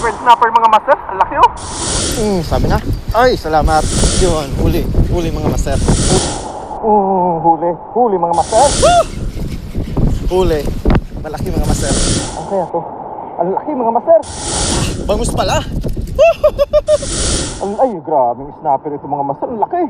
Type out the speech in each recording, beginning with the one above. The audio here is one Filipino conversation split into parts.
red snapper mga master. Ang laki oh. Sabi na. Ay, salamat. Yun, huli. Huli mga master. Huli mga master. Huli. Malaki mga master. Ang kaya to? Ang laki mga master. Bangus pala. Ay, grabe yung snapper ito mga master. Ang laki.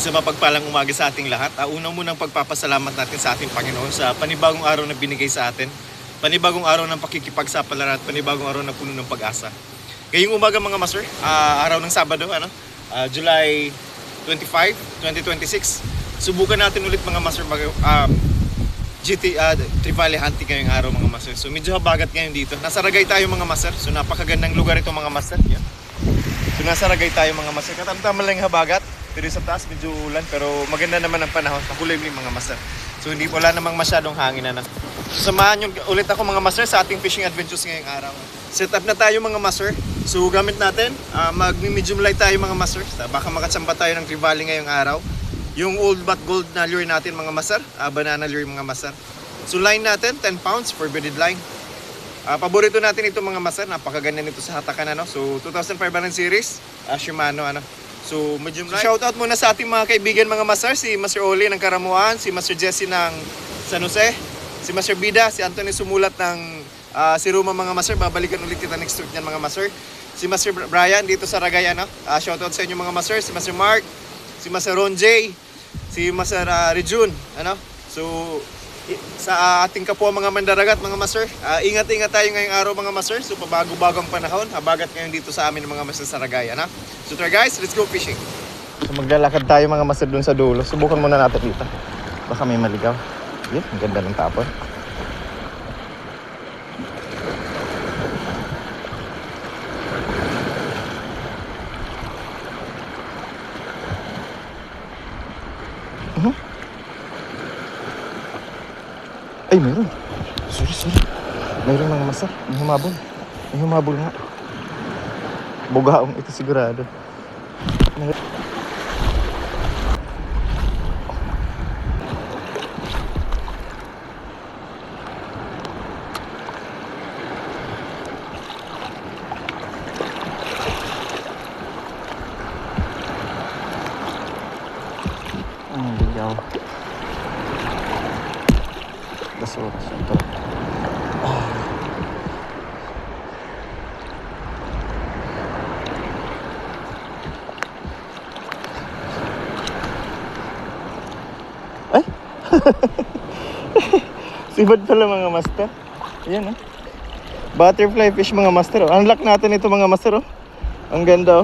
Sa mapagpalang umaga sa ating lahat. Una munang pagpapasalamat natin sa ating Panginoon sa panibagong araw na binigay sa atin. Panibagong araw ng pakikipagsapalaran at panibagong araw na puno ng pag-asa. Ngayong umaga mga master, araw ng Sabado, July 25, 2026. Subukan natin ulit mga master Trevally hunting ngayong araw mga master. So medyo habagat ngayon dito. Nasa Ragay tayo mga master. So napakagandang lugar ito mga master. Yan. So nasa Ragay tayo mga master. Katamtama lang yung habagat. Pero sa taas medyo ulan pero maganda naman ang panahon. Makulimlim mga master. So hindi wala namang masyadong hangin na. So samahan nyo ulit ako mga master sa ating fishing adventures ngayong araw. Set up na tayo mga master. So gamit natin, mag-medium light tayo mga master. Baka makatsamba tayo ng trevally ngayong araw. Yung old but gold na lure natin mga master. Banana lure mga master. So line natin 10 pounds for bedded line. Paborito natin ito mga master. Napakaganda nito sa hatakan So 2005 series, Shimano So, medium light. So, shoutout muna sa ating mga kaibigan mga master. Si Master Oli ng Karamuan, si Master Jesse ng San Jose, si Master Bida, si Anthony Sumulat ng si Ruma mga master. Babalikan ulit kita next week niyan mga master. Si Master Brian dito sa Ragay. Shoutout sa inyo mga master. Si Master Mark, si Master Ron J, si Master Rejun. So, sa ating kapwa mga mandaragat mga master, ingat-ingat tayo ngayong araw mga master. So pabago-bagong panahon, habagat ngayon dito sa amin mga master sa Ragay. So tara guys, let's go fishing. So maglalakad tayo mga master dun sa dulo. Subukan muna natin dito. Baka may maligaw. Yan, ang ganda ng tapon. Ay, meron. Sorry. Meron mga master. May humabol. May humabol nga. Bugaong ito sigurado. Bigaw. Dasot. Ito. Ay! Sibad pala mga master. Ayan Butterfly fish mga master Unlock natin ito mga master Ang ganda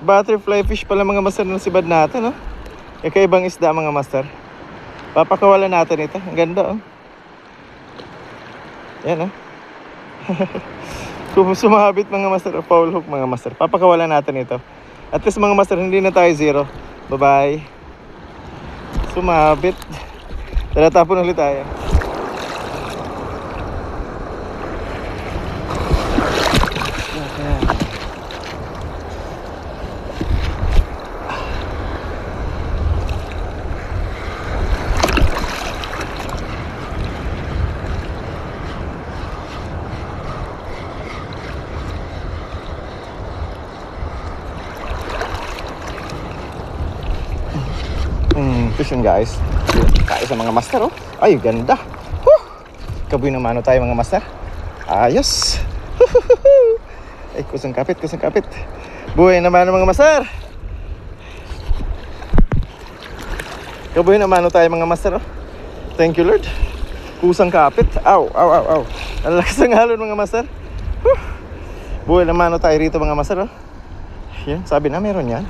Butterfly fish pala mga master ng sibad natin Kakaibang isda mga master. Papakawalan natin ito. Ang ganda Yan Kung sumabit mga master foul hook mga master, papakawalan natin ito. At least mga master, hindi na tayo zero. Bye bye. Sumabit. Tara, tapon ulit tayo. Fishing guys. Kaya sa mga master Ay, ganda. Kabuy ng mano tayo mga master. Ayos. Ay, kusang kapit. Buhay naman mga master. Kabuy ng mano tayo mga master Thank you Lord. Kusang kapit. Aw. Ang lakas ng halon mga master. Buhay naman tayo rito mga master Yan, sabi na meron yan.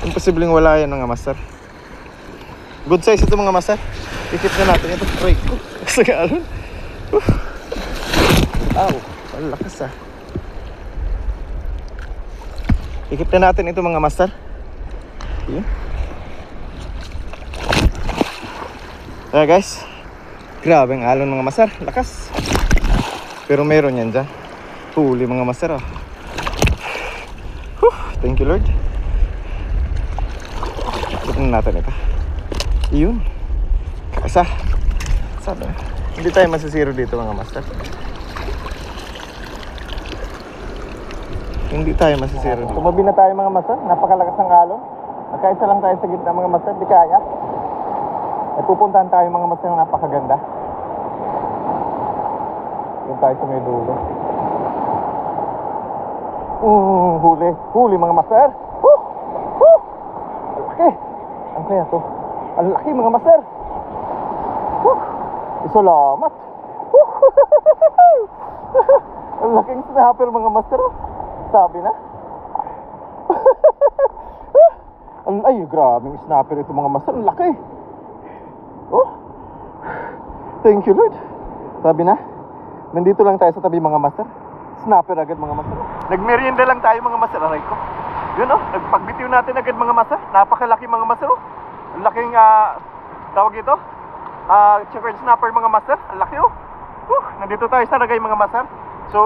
Imposibleng wala yan mga master. Good size ito mga master. Ikip na natin ito. Break ko. Sa galon. Aw, ang lakas Ikip na natin ito mga master. Yun. Kaya guys, grabe ang alon mga master. Lakas. Pero meron yan dyan. Huli mga master. Oh. Thank you Lord. Tignan natin ito. Yun. Isa. Sabi na. Hindi tayo masisiro dito mga master. Hindi tayo masisiro. Tumabi na tayo mga master. Napakalakas ng alon. Nakaisa lang tayo sa gitna mga master. Di kaya. At pupuntahan tayo mga master na napakaganda. Doon tayo sa may dulo. Huli. Huli mga master. Ang laki. Ang kaya to. Ang laki mga master. Salamat. Ang laking snapper mga master. Sabi na. Ay, grabe yung snapper ito mga master. Ang laki. Oh. Thank you Lord. Sabi na. Nandito lang tayo sa tabi mga master. Snapper agad mga master. Nagmerienda lang tayo mga master. Aray ko. Yun oh. Nagpagbitiw natin agad mga master. Napakalaki mga master oh. Ang laking tawag ito. Checkered snapper mga master. Ang laki oh. Nandito tayo sa Ragay mga master. So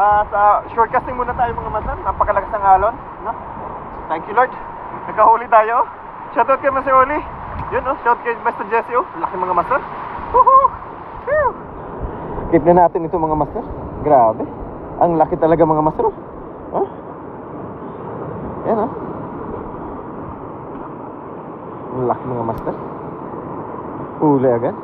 sa shortcasting muna tayo mga master. Napakalakas ng alon, no? Thank you Lord. Nagkahuli tayo. Shoutout kay Master Oli. Yun oh, shout kay Master Jesse oh. Laki mga master. Keep na natin ito mga master. Grabe. Ang laki talaga mga master oh. Huh? Yan oh. Ang laki mga master. Huli agad.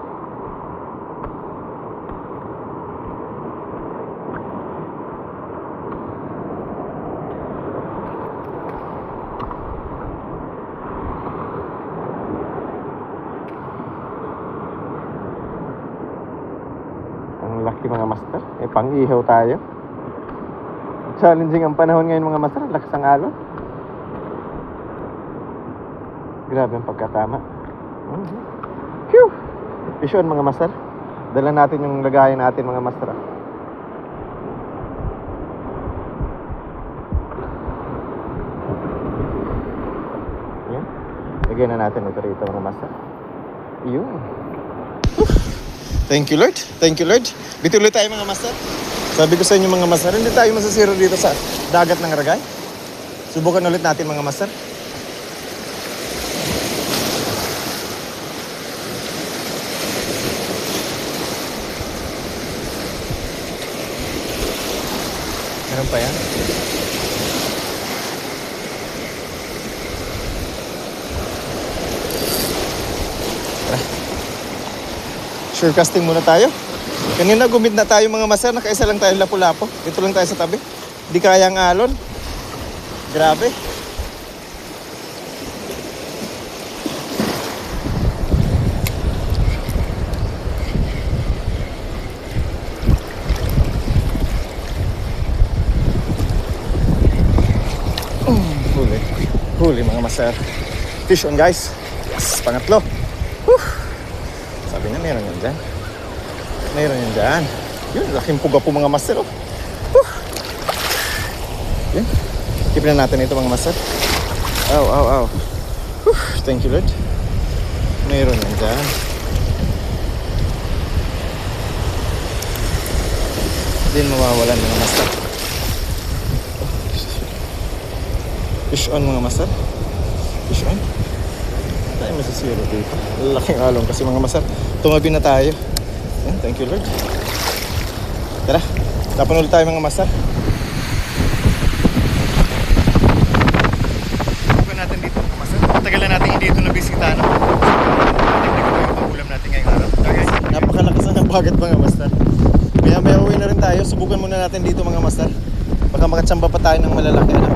Ang laki mga master. Pang-ihaw tayo. Challenging ang panahon ngayon mga master. Lakas ang alon. Grabe ang pagkatama. Phew! Isyon mga master. Dala natin yung lagayan natin mga master. Yan. Lagyan na natin ito rito mga master. Yun. Thank you Lord. Thank you Lord. Bituloy tayo mga master. Sabi ko sa inyo mga master, hindi tayo masasiro dito sa dagat ng Ragay. Subukan ulit natin mga master. Meron pa yan? Sure casting muna tayo. Kanina gumid na tayo mga master. Nakaisa lang tayo lapu-lapo. Dito lang tayo sa tabi. Di kaya ang alon. Grabe. Huli mga master. Fish on guys. Yes, pangatlo. Sabi na meron yan dyan. Meron yan dyan. Yun, laking puga po mga master oh. Yun. Keep na natin ito mga master. Ow. Thank you Lord. Meron yan dyan. Hindi mawawalan mga master. Fish on mga master. Fish on. Tayo masasiro dito. Laking alon kasi mga master. Tumabi na tayo. Yan, thank you Lord. Tara, tapan ulit tayo mga master. Bukan natin dito mga master. Matagal na natin dito na bisita no? Tingnan ko yung pangulam natin ngayong araw. Guys, napakalakas na ng bagat mga master. Maya uwi na rin tayo. Subukan muna natin dito mga master. Baka makatsamba pa tayo ng malalaki ano?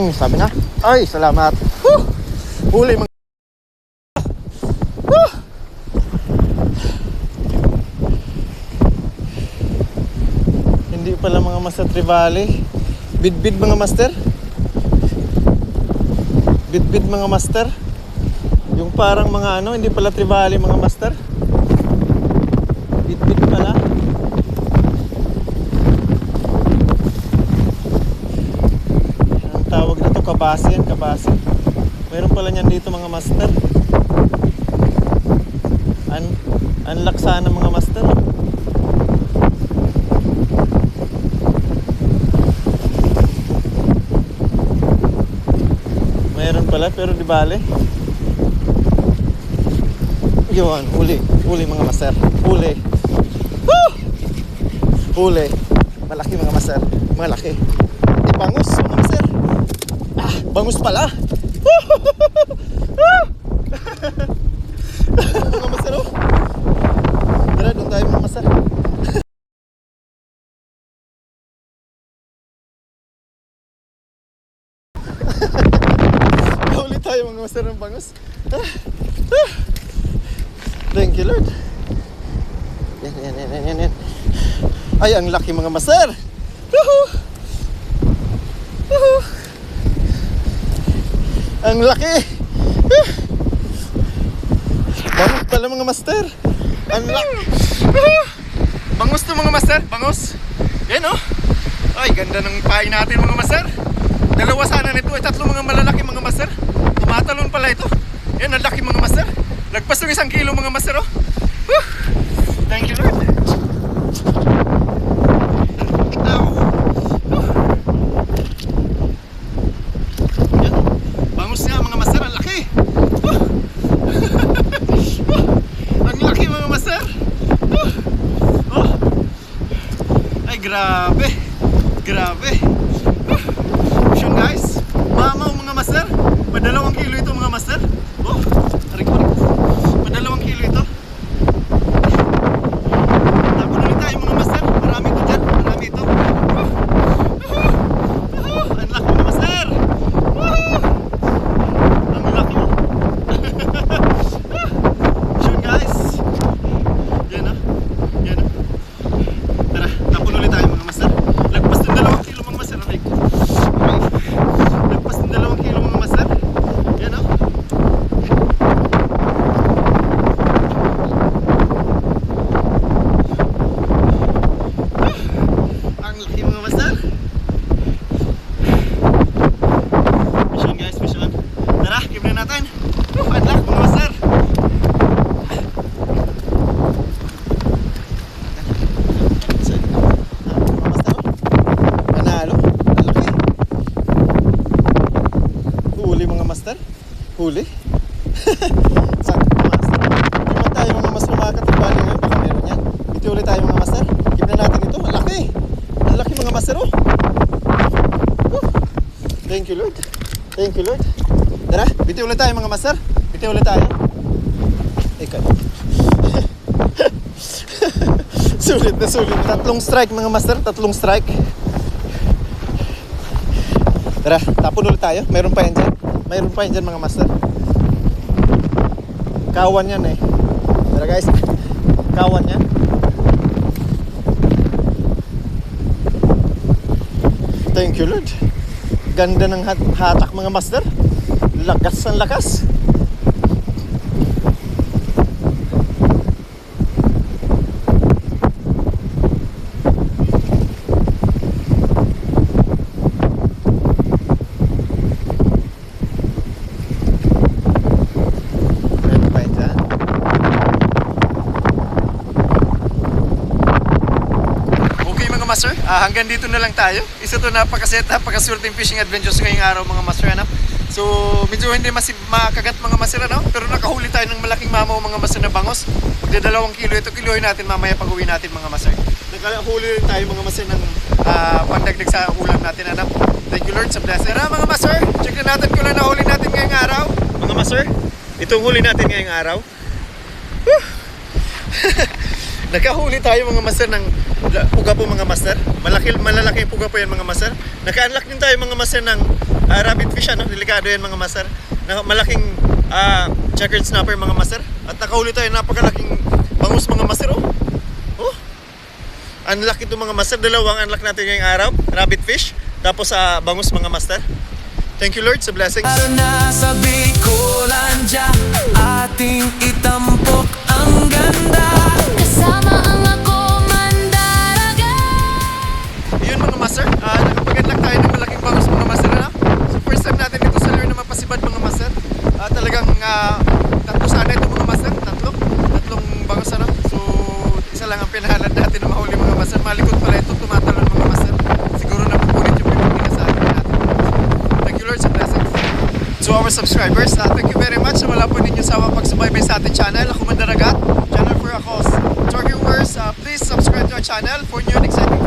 Sabi na. Ay, salamat. Woo! Huli mga... Woo! Hindi pala mga master trevally. Bidbid mga master. Bidbid mga master. Yung parang mga ano, hindi pala trevally mga master. Bidbid pala. Ang tawag dito kabase yan, kabase. Meron pala niyan dito mga master. Unlock sana mga master. Meron pala pero di bale. Yun, huli mga master. Huli. Woo! Huli. Malaki mga master. Malaki. Bangus mga master. Ah, bangus pala. Mga master oh. Tara, doon tayo mga master. Huli tayo mga master ng bangus. Thank you Lord. Yan. Ay, ang laki mga master. Woohoo! Woohoo! Ang laki. Bangus pala mga master. Ang laki. Bangus to mga master, bangus. Yan oh. Ay, ganda ng pain natin mga master. Dalawa sana nito, ay tatlo mga malalaki mga master. Tumatalon pala ito. Yan, ang laki mga master. Lagpas ng 1 kilo mga master oh. Woo! Thank you Lord. Itaw. Yan. Bangus nga mga master, ang laki. Ang laki mga master. Oh. Ay grabe. Grabe. Yun guys. Mamaw mga master. Padalawang kilo ito mga master. Oh. Arik. Padalawang kilo ito. Tapos ulit tayo mga master. Marami ito dyan. Marami ito. Ang laki mga master. Ang laki. Yun guys. Yan ah. Yan ah. Tara, tapon ulit tayo mga master. Lagpas ng 2 kilo mga master. Arik. Lagpas ng 2 kilo mga master. Yan ah. Ang laki mga master. Mission guys, mission. Tara, give na natin. Ang laki mga master. Panalo. Ang laki. Huli mga master. Huli. Sakto mga master. Naman tayo mga mas lumakatibali ngayon. Baka meron yan. Ito ulit tayo mga master. Keep na natin ito. Ang laki. Ang laki mga master oh. Woo. Thank you Lord. Thank you Lord. Tara, biti ulit tayo mga master. Biti ulit tayo. Ikaw. Sulit na sulit. 3 strike mga master. 3 strike. Tara, tapon ulit tayo. Mayroon pa yan dyan. Mayroon pa yan dyan mga master. Kawan yan eh. Tara guys. Kawan yan. Thank you Lord. Ganda ng hatak mga master. Lakas ang lakas. Meron pa yan dyan. Okay mga master, hanggang dito na lang tayo. Isa to napakasurting fishing adventures ngayong araw mga master. Ano? So medyo hindi makagat mga master ano? Pero nakahuli tayo ng malaking mamaw mga master na bangos. Magda 2 kilo ito, kilohin natin mamaya pag uwi natin mga master. Nakahuli rin tayo mga master ng pandagdag sa ulam natin ano? Thank you Lord sa blessing. Mga master, check na natin kung na nahuli natin ngayong araw. Mga master, itong huli natin ngayong araw. Nakahuli tayo mga master ng puga po mga master. Malalaki puga po yan mga master. Naka-unlock din tayo mga master ng rabbit fish, ano? Delikado yan mga master. Malaking checkered snapper mga master. At nakahuli tayo napakalaking bangus mga master, oh. Oh. Unlock ito mga master. Dalawang unlock natin ngayong araw. Rabbit fish. Tapos bangus mga master. Thank you Lord sa blessings. Nasa Bicolandia, ating itampok ang ganda. Kasama ang ako mandaraga. Yun mga master, nakapag-unlock tayo ng malaking bangus mga master, ano? So first time natin dito sa lure na mapasibad mga master. Talagang tatlo sana ito mga master, tatlong bangus, ano? So isa lang ang pinahalad natin na mahuli mga master. Malikot pala ito, tumatalon mga master. Siguro napupunit yung pinupunit sa atin natin. Thank you Lord sa blessings. To our subscribers, thank you very much. Wala po ninyo sawang pagsubaybay sa ating channel. Ako Mandaragat, channel for Akos. To our viewers, please subscribe to our channel for new and exciting